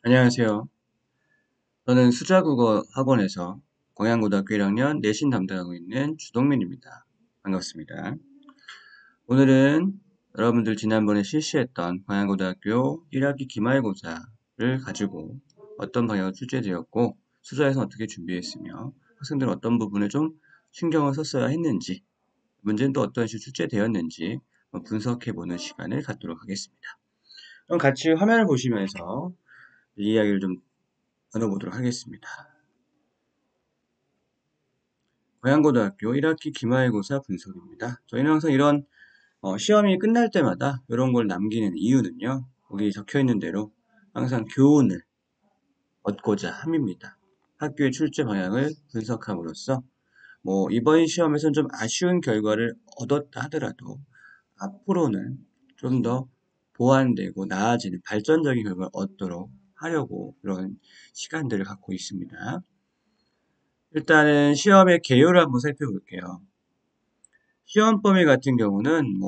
안녕하세요. 저는 수자국어 학원에서 광양고등학교 1학년 내신 담당하고 있는 주동민입니다. 반갑습니다. 오늘은 여러분들 지난번에 실시했던 광양고등학교 1학기 기말고사를 가지고 어떤 방향으로 출제되었고 수자에서 어떻게 준비했으며 학생들은 어떤 부분에 좀 신경을 썼어야 했는지 문제는 또 어떤 식으로 출제되었는지 분석해보는 시간을 갖도록 하겠습니다. 그럼 같이 화면을 보시면서 이야기를 좀 나눠보도록 하겠습니다. 고양고등학교 1학기 기말고사 분석입니다. 저희는 항상 이런 시험이 끝날 때마다 이런 걸 남기는 이유는요. 여기 적혀 있는 대로 항상 교훈을 얻고자 함입니다. 학교의 출제 방향을 분석함으로써 이번 시험에서는 좀 아쉬운 결과를 얻었다 하더라도 앞으로는 좀 더 보완되고 나아지는 발전적인 결과를 얻도록 하려고 그런 시간들을 갖고 있습니다. 일단은 시험의 개요를 한번 살펴볼게요. 시험 범위 같은 경우는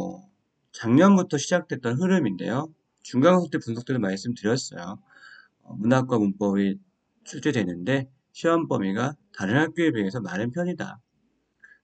작년부터 시작됐던 흐름인데요. 중간고사 때 분석 때도 말씀드렸어요. 문학과 문법이 출제되는데 시험 범위가 다른 학교에 비해서 많은 편이다.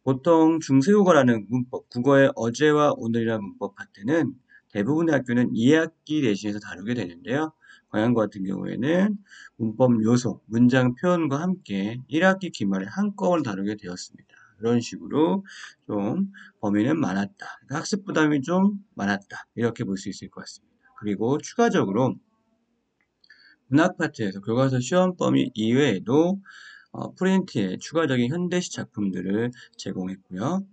보통 중세국어라는 문법, 국어의 어제와 오늘이라는 문법 파트는 대부분의 학교는 2학기 내신에서 다루게 되는데요. 광양고 같은 경우에는 문법 요소, 문장 표현과 함께 1학기 기말에 한꺼번에 다루게 되었습니다. 이런 식으로 좀 범위는 많았다. 그러니까 학습 부담이 좀 많았다. 이렇게 볼 수 있을 것 같습니다. 그리고 추가적으로 문학 파트에서 교과서 시험 범위 이외에도 프린트에 추가적인 현대시 작품들을 제공했고요.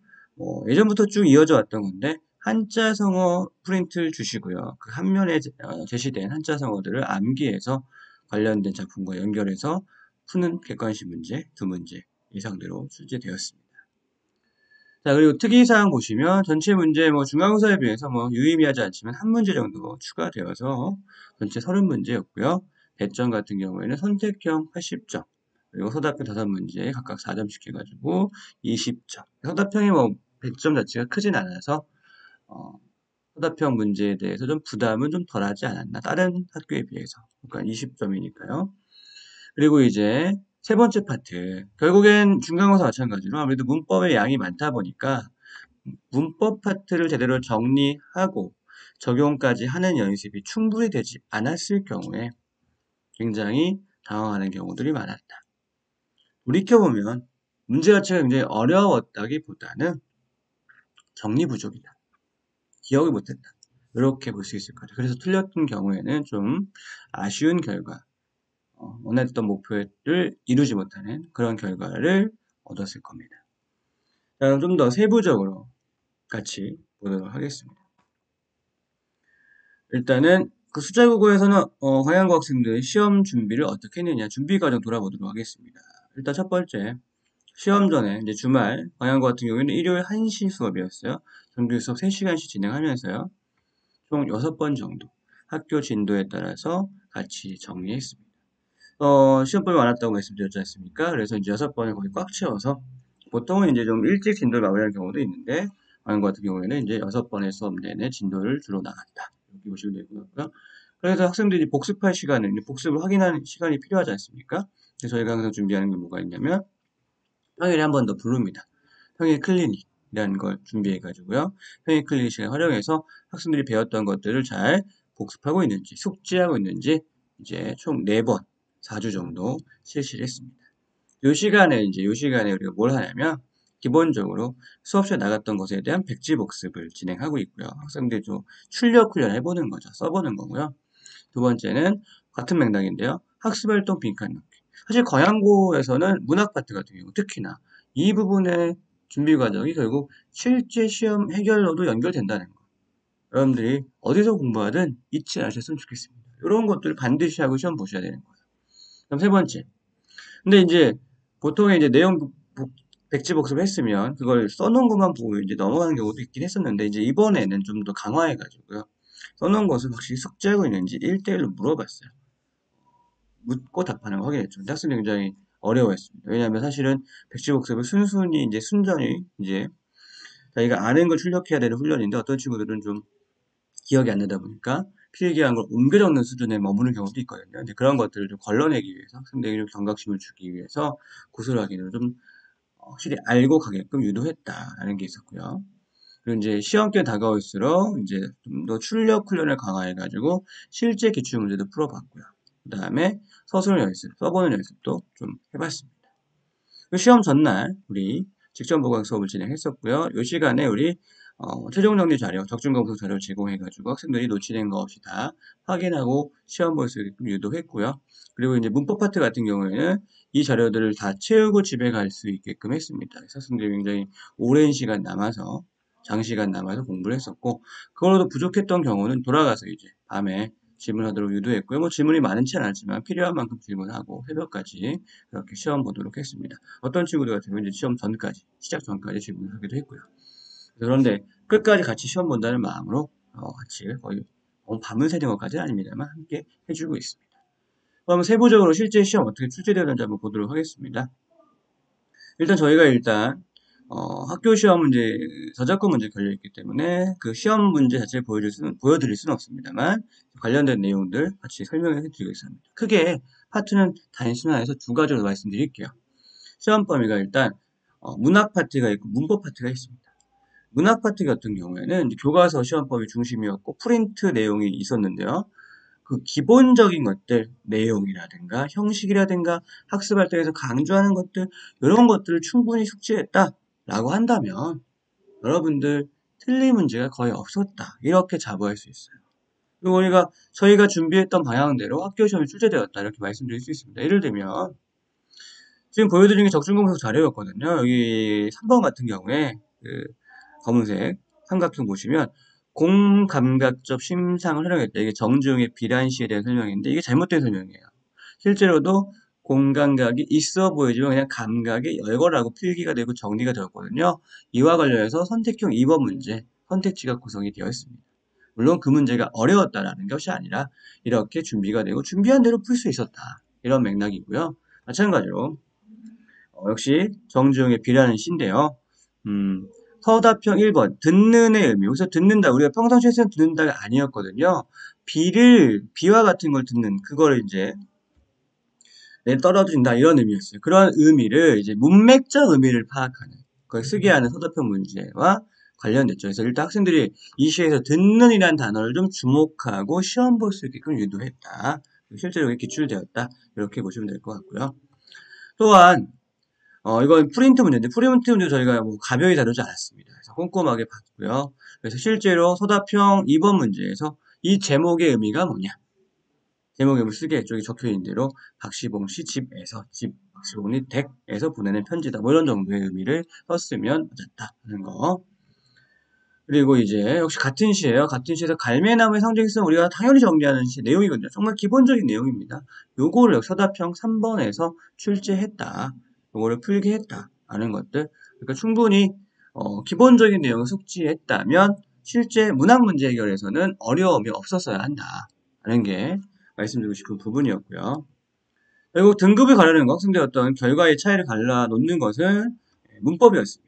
예전부터 쭉 이어져 왔던 건데 한자 성어 프린트를 주시고요. 그 한면에 제시된 한자 성어들을 암기해서 관련된 작품과 연결해서 푸는 객관식 문제 두 문제 이상대로 출제되었습니다. 자, 그리고 특이사항 보시면 전체 문제 중간고사에 비해서 유의미하지 않지만 한 문제 정도 추가되어서 전체 30문제였고요. 배점 같은 경우에는 선택형 80점, 그리고 서답형 5문제 각각 4점씩 해가지고 20점. 서답형이 배점 자체가 크진 않아서 서답형 문제에 대해서 좀 부담은 좀 덜하지 않았나. 다른 학교에 비해서. 그러니까 20점이니까요. 그리고 이제 세 번째 파트. 결국엔 중간고사 마찬가지로 아무래도 문법의 양이 많다 보니까 문법 파트를 제대로 정리하고 적용까지 하는 연습이 충분히 되지 않았을 경우에 굉장히 당황하는 경우들이 많았다. 돌이켜보면 문제 자체가 굉장히 어려웠다기보다는 정리 부족이다. 기억을 못했다. 이렇게 볼 수 있을 것 같아요. 그래서 틀렸던 경우에는 좀 아쉬운 결과, 원했던 목표를 이루지 못하는 그런 결과를 얻었을 겁니다. 자, 그럼 좀 더 세부적으로 같이 보도록 하겠습니다. 일단은 그 숫자국어에서는 광양고 학생들 시험 준비를 어떻게 했느냐 준비 과정 돌아보도록 하겠습니다. 일단 첫 번째 시험 전에 이제 주말 광양고 같은 경우에는 일요일 1시 수업이었어요. 정규 수업 3시간씩 진행하면서요. 총 6번 정도 학교 진도에 따라서 같이 정리했습니다. 시험범위 많았다고 말씀드렸지 않습니까? 그래서 이제 6번을 거의 꽉 채워서 보통은 이제 좀 일찍 진도를 마무리하는 경우도 있는데 광양고 같은 경우에는 이제 6번의 수업 내내 진도를 주로 나갔다. 이렇게 보시면 되고요. 그래서 학생들이 복습할 시간을, 복습을 확인하는 시간이 필요하지 않습니까? 그래서 저희가 항상 준비하는 게 뭐가 있냐면 평일에 한 번 더 부릅니다. 평일 클리닉이라는 걸 준비해가지고요. 평일 클리닉 시간 활용해서 학생들이 배웠던 것들을 잘 복습하고 있는지, 숙지하고 있는지 이제 총 4번, 4주 정도 실시를 했습니다. 요 시간에 우리가 뭘 하냐면 기본적으로 수업 시에 나갔던 것에 대한 백지 복습을 진행하고 있고요. 학생들이 좀 출력 훈련 해보는 거죠. 써보는 거고요. 두 번째는 같은 맥락인데요. 학습활동 빈칸 넣기. 사실 거양고에서는 문학 파트 같은 경우 특히나 이 부분의 준비 과정이 결국 실제 시험 해결로도 연결된다는 거. 여러분들이 어디서 공부하든 잊지 않으셨으면 좋겠습니다. 이런 것들을 반드시 하고 시험 보셔야 되는 거예요. 그럼 세 번째. 근데 이제 보통의 이제 내용 백지 복습을 했으면 그걸 써놓은 것만 보고 이제 넘어가는 경우도 있긴 했었는데 이제 이번에는 좀 더 강화해가지고요. 써놓은 것을 확실히 숙지하고 있는지 1대1로 물어봤어요. 묻고 답하는 거 확인했죠. 근데 학생이 굉장히 어려워했습니다. 왜냐하면 사실은 백지복습을 순순히 이제 순전히 이제 자기가 아는 걸 출력해야 되는 훈련인데 어떤 친구들은 좀 기억이 안 나다 보니까 필기한 걸 옮겨 적는 수준에 머무는 경우도 있거든요. 근데 그런 것들을 좀 걸러내기 위해서 학생들에게 좀 경각심을 주기 위해서 고수를 하기는 좀 확실히 알고 가게끔 유도했다라는 게 있었고요. 그리고 이제 시험기가 다가올수록 이제 좀 더 출력 훈련을 강화해가지고 실제 기출 문제도 풀어봤고요. 그 다음에 서술 연습, 써보는 연습도 좀 해봤습니다. 시험 전날 우리 직전 보강 수업을 진행했었고요. 이 시간에 우리 최종 정리 자료, 적중 검수 자료 제공해가지고 학생들이 놓치는 거 없이 다 확인하고 시험 볼 수 있게끔 유도했고요. 그리고 이제 문법 파트 같은 경우에는 이 자료들을 다 채우고 집에 갈 수 있게끔 했습니다. 학생들이 굉장히 오랜 시간 남아서 장시간 남아서 공부를 했었고, 그걸로도 부족했던 경우는 돌아가서 이제 밤에 질문하도록 유도했고요. 뭐 질문이 많지는 않지만 필요한 만큼 질문하고 새벽까지 그렇게 시험 보도록 했습니다. 어떤 친구들 같은 경우는 이제 시험 전까지, 시작 전까지 질문하기도 했고요. 그런데 끝까지 같이 시험 본다는 마음으로 같이 거의 밤을 새는 것까지는 아닙니다만 함께 해주고 있습니다. 그럼 세부적으로 실제 시험 어떻게 출제되는지 한번 보도록 하겠습니다. 일단 학교 시험 문제, 저작권 문제 걸려있기 때문에 그 시험 문제 자체를 보여드릴 수는 없습니다만 관련된 내용들 같이 설명해 드리겠습니다. 크게 파트는 단순화해서 두 가지로 말씀드릴게요. 시험 범위가 일단 문학 파트가 있고 문법 파트가 있습니다. 문학 파트 같은 경우에는 교과서 시험 범위 중심이었고 프린트 내용이 있었는데요. 그 기본적인 것들, 내용이라든가 형식이라든가 학습 활동에서 강조하는 것들, 이런 것들을 충분히 숙지했다라고 한다면 여러분들 틀린 문제가 거의 없었다. 이렇게 자부할 수 있어요. 그리고 저희가 준비했던 방향대로 학교 시험이 출제되었다. 이렇게 말씀드릴 수 있습니다. 예를 들면 지금 보여드린 게 적중검사 자료였거든요. 여기 3번 같은 경우에 그 검은색 삼각형 보시면 공감각적 심상을 활용했다. 이게 정주영의 비란시에 대한 설명인데 이게 잘못된 설명이에요. 실제로도 공감각이 있어 보이지만 그냥 감각의 열거라고 필기가 되고 정리가 되었거든요. 이와 관련해서 선택형 2번 문제 선택지가 구성이 되어 있습니다. 물론 그 문제가 어려웠다라는 것이 아니라 이렇게 준비가 되고 준비한 대로 풀 수 있었다. 이런 맥락이고요. 마찬가지로 역시 정주영의 비라는 시인데요. 서답형 1번 듣는의 의미. 여기서 듣는다. 우리가 평상시에 쓰는 듣는다가 아니었거든요. 비와 같은 걸 듣는 그거를 이제 떨어진다 이런 의미였어요. 그런 의미를 이제 문맥적 의미를 파악하는 그걸 쓰게 하는 서답형 문제와 관련됐죠. 그래서 일단 학생들이 이 시에서 듣는이라는 단어를 좀 주목하고 시험 볼 수 있게끔 유도했다. 실제로 기출되었다. 이렇게 보시면 될 것 같고요. 또한 이건 프린트 문제인데, 프린트 문제 저희가 뭐 가벼이 다루지 않았습니다. 그래서 꼼꼼하게 봤고요. 그래서 실제로 서답형 2번 문제에서 이 제목의 의미가 뭐냐? 제목의 의미 쓰게 쪽에 적혀 있는 대로 박시봉 씨 박시봉이 댁에서 보내는 편지다. 뭐 이런 정도의 의미를 썼으면 맞았다 하는 거. 그리고 이제 역시 같은 시예요. 같은 시에서 갈매나무의 상징성 우리가 당연히 정리하는 시 내용이거든요. 정말 기본적인 내용입니다. 요거를 서답형 3번에서 출제했다. 요거를 풀게 했다. 라는 것들. 그러니까 충분히 기본적인 내용을 숙지했다면 실제 문학 문제 해결에서는 어려움이 없었어야 한다. 라는 게 말씀드리고 싶은 부분이었고요. 그리고 등급을 가르는 거, 학생들의 어떤 결과의 차이를 갈라놓는 것은 문법이었습니다.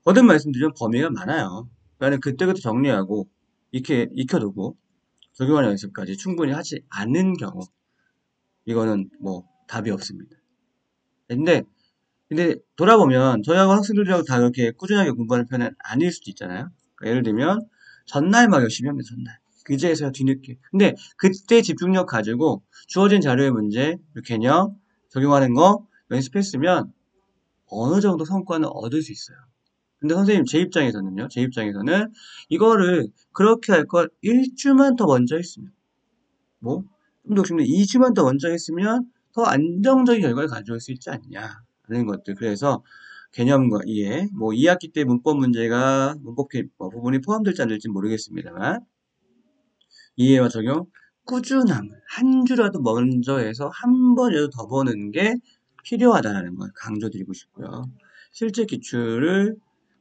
거듭 말씀드리면 범위가 많아요. 그러니까 그때그때 정리하고 익혀두고 적용하는 연습까지 충분히 하지 않는 경우 이거는 뭐 답이 없습니다. 근데 돌아보면 저희하고 학생들하고 다 그렇게 꾸준하게 공부하는 편은 아닐 수도 있잖아요. 그러니까 예를 들면 전날 막 열심히 합니다. 전날. 그제서야 뒤늦게. 근데 그때 집중력 가지고 주어진 자료의 문제, 개념, 적용하는 거 연습했으면 어느 정도 성과는 얻을 수 있어요. 근데 선생님 제 입장에서는 이거를 그렇게 할 걸 1주만 더 먼저 했으면 뭐 좀 더 욕심내 2주만 더 먼저 했으면 더 안정적인 결과를 가져올 수 있지 않냐 하는 것들. 그래서 개념과 이해, 뭐 2학기 때 문법 문제가 문법 부분이 포함될지 안 될지 모르겠습니다만 이해와 적용 꾸준함을 한 주라도 먼저 해서 한 번이라도 더 보는 게 필요하다는 걸 강조드리고 싶고요. 실제 기출을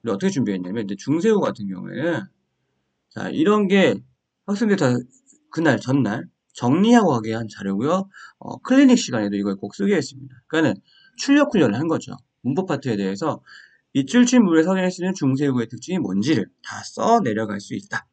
어떻게 준비했냐면 이제 중세고 같은 경우에는 자 이런 게 학생들 다 그날 전날 정리하고 가게 한 자료고요. 클리닉 시간에도 이걸 꼭 쓰게 했습니다. 그러니까는 출력 훈련을 한 거죠. 문법 파트에 대해서 이 출출물에 석연할 수 있는 중세국의 특징이 뭔지를 다 써 내려갈 수 있다.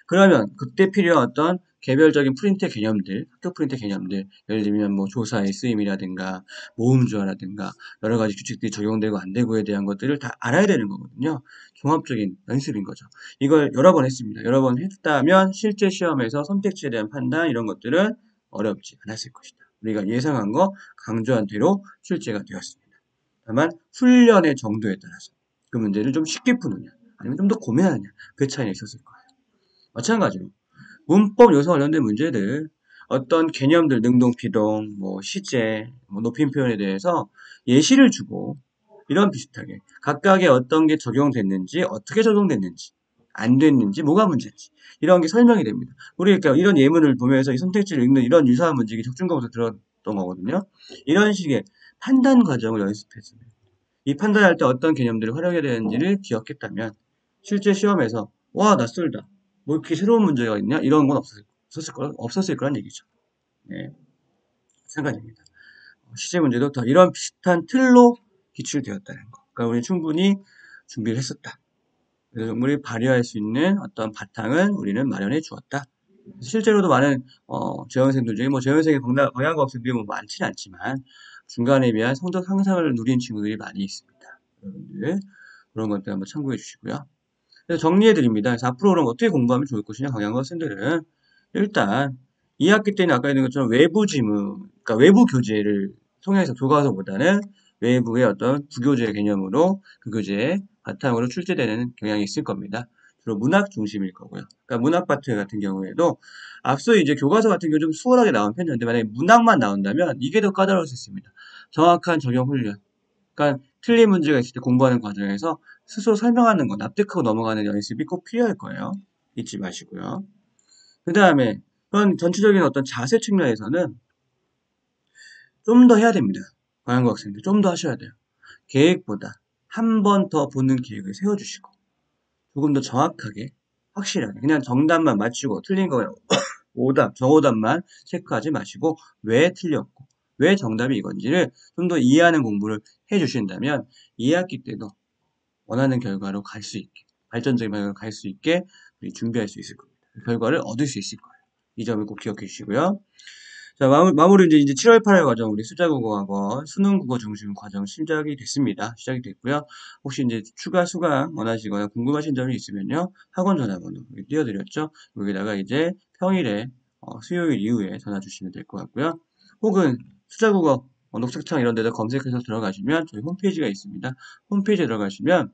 그러면 그때 필요한 어떤 개별적인 프린트 개념들, 학교 프린트 개념들, 예를 들면 뭐 조사의 쓰임이라든가 모음조화라든가 여러 가지 규칙들이 적용되고 안 되고에 대한 것들을 다 알아야 되는 거거든요. 종합적인 연습인 거죠. 이걸 여러 번 했습니다. 여러 번 했다면 실제 시험에서 선택지에 대한 판단 이런 것들은 어렵지 않았을 것이다. 우리가 예상한 거 강조한 대로 출제가 되었습니다. 다만 훈련의 정도에 따라서 그 문제를 좀 쉽게 푸느냐 아니면 좀 더 고민하느냐 그 차이가 있었을 거예요. 마찬가지로 문법 요소 관련된 문제들 어떤 개념들 능동, 비동, 뭐 시제, 뭐 높임 표현에 대해서 예시를 주고 이런 비슷하게 각각의 어떤 게 적용됐는지 어떻게 적용됐는지 안 됐는지 뭐가 문제인지 이런 게 설명이 됩니다. 우리 그러니까 이런 예문을 보면서 이 선택지를 읽는 이런 유사한 문제가 적중과목에서 들었던 거거든요. 이런 식의 판단 과정을 연습했습니다. 이 판단할 때 어떤 개념들이 활용이 되는지를 기억했다면 실제 시험에서 와 낯설다 뭐 이렇게 새로운 문제가 있냐 이런 건 없었을 거란 얘기죠. 네, 마찬가지입니다. 시제 문제도 다 이런 비슷한 틀로 기출되었다는 거. 그러니까 우리 충분히 준비를 했었다. 그래서 우리 발휘할 수 있는 어떤 바탕은 우리는 마련해 주었다. 실제로도 많은 재원생들 중에 뭐 재원생의 경향고 학생들이 뭐 많지는 않지만 중간에 비한 성적 향상을 누린 친구들이 많이 있습니다. 여러분들 그런 것들 한번 참고해 주시고요. 그래서 정리해 드립니다. 그래서 앞으로 그럼 어떻게 공부하면 좋을 것이냐 경향고 학생들은 일단 2학기 때는 아까 있는 것처럼 외부 지문, 그러니까 외부 교재를 통해서 교과서보다는 외부의 어떤 부교재 개념으로 그 교재의 바탕으로 출제되는 경향이 있을 겁니다. 주로 문학 중심일 거고요. 그러니까 문학 파트 같은 경우에도 앞서 이제 교과서 같은 경우 좀 수월하게 나온 편이었는데 만약에 문학만 나온다면 이게 더 까다로울 수 있습니다. 정확한 적용 훈련. 그러니까 틀린 문제가 있을 때 공부하는 과정에서 스스로 설명하는 거, 납득하고 넘어가는 연습이 꼭 필요할 거예요. 잊지 마시고요. 그 다음에 그런 전체적인 어떤 자세 측면에서는 좀 더 해야 됩니다. 과양고 학생들 좀 더 하셔야 돼요. 계획보다 한 번 더 보는 계획을 세워주시고 조금 더 정확하게 확실하게 그냥 정답만 맞추고 틀린 거 오답, 정오답만 체크하지 마시고 왜 틀렸고 왜 정답이 이건지를 좀 더 이해하는 공부를 해주신다면 2학기 때도 원하는 결과로 갈 수 있게 발전적인 방향으로 갈 수 있게 우리 준비할 수 있을 겁니다. 결과를 얻을 수 있을 거예요. 이 점을 꼭 기억해 주시고요. 자, 마무리 이제 7월 8일 과정 우리 숫자국어학원 수능국어 중심 과정 시작이 됐습니다. 시작이 됐고요. 혹시 이제 추가 수강 원하시거나 궁금하신 점이 있으면요. 학원 전화번호 띄워드렸죠. 여기다가 이제 평일에 수요일 이후에 전화 주시면 될 것 같고요. 혹은 숫자국어 녹색창 이런 데다 검색해서 들어가시면 저희 홈페이지가 있습니다. 홈페이지에 들어가시면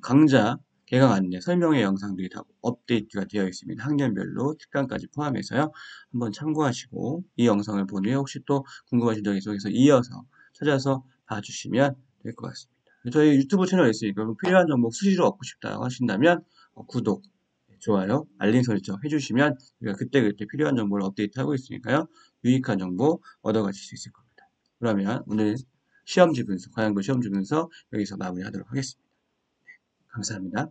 강좌 개강 안내, 설명의 영상들이 다 업데이트가 되어 있습니다. 학년별로 특강까지 포함해서요. 한번 참고하시고 이 영상을 본 후에 혹시 또 궁금하신 점이 있어서 이어서 찾아서 봐주시면 될 것 같습니다. 저희 유튜브 채널에 있으니까 필요한 정보 수시로 얻고 싶다고 하신다면 구독, 좋아요, 알림 설정 해주시면 우리가 그때그때 필요한 정보를 업데이트하고 있으니까요. 유익한 정보 얻어가실 수 있을 겁니다. 그러면 오늘 시험지 분석, 과양고 시험지 분석 여기서 마무리하도록 하겠습니다. 감사합니다.